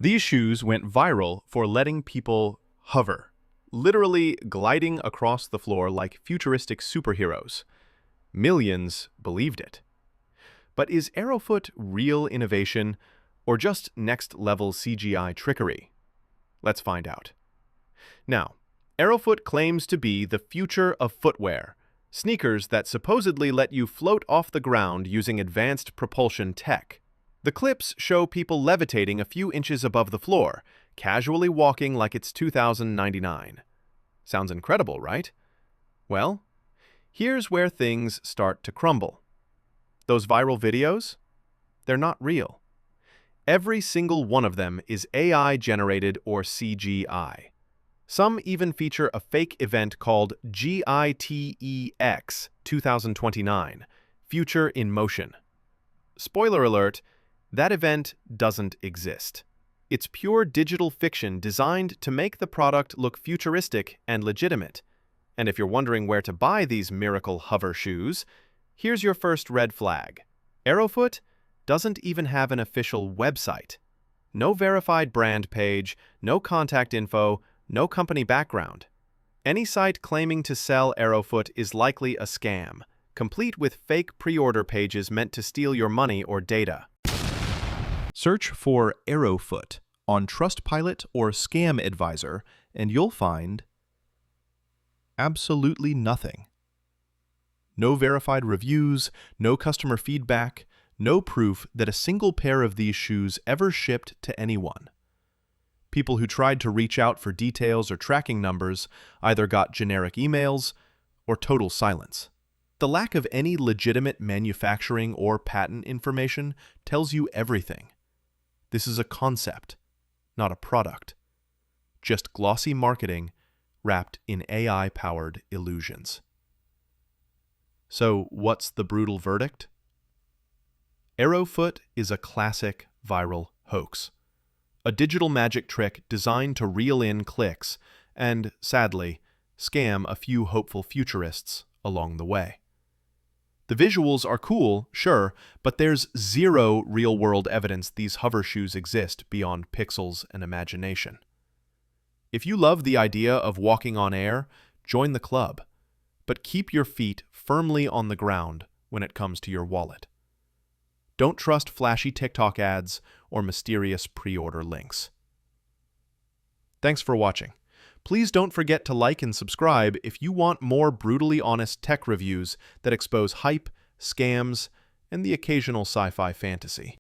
These shoes went viral for letting people hover, literally gliding across the floor like futuristic superheroes. Millions believed it. But is Aerofoot real innovation or just next-level CGI trickery? Let's find out. Now, Aerofoot claims to be the future of footwear, sneakers that supposedly let you float off the ground using advanced propulsion tech. The clips show people levitating a few inches above the floor, casually walking like it's 2099. Sounds incredible, right? Well, here's where things start to crumble. Those viral videos? They're not real. Every single one of them is AI-generated or CGI. Some even feature a fake event called GITEX 2029, Future in Motion. Spoiler alert, that event doesn't exist. It's pure digital fiction designed to make the product look futuristic and legitimate. And if you're wondering where to buy these miracle hover shoes, here's your first red flag. Aerofoot doesn't even have an official website. No verified brand page, no contact info, no company background. Any site claiming to sell Aerofoot is likely a scam, complete with fake pre-order pages meant to steal your money or data. Search for Aerofoot on Trustpilot or Scam Advisor, and you'll find absolutely nothing. No verified reviews, no customer feedback, no proof that a single pair of these shoes ever shipped to anyone. People who tried to reach out for details or tracking numbers either got generic emails or total silence. The lack of any legitimate manufacturing or patent information tells you everything. This is a concept, not a product. Just glossy marketing wrapped in AI-powered illusions. So, what's the brutal verdict? Aerofoot is a classic viral hoax. A digital magic trick designed to reel in clicks and, sadly, scam a few hopeful futurists along the way. The visuals are cool, sure, but there's zero real-world evidence these hover shoes exist beyond pixels and imagination. If you love the idea of walking on air, join the club, but keep your feet firmly on the ground when it comes to your wallet. Don't trust flashy TikTok ads or mysterious pre-order links. Thanks for watching. Please don't forget to like and subscribe if you want more brutally honest tech reviews that expose hype, scams, and the occasional sci-fi fantasy.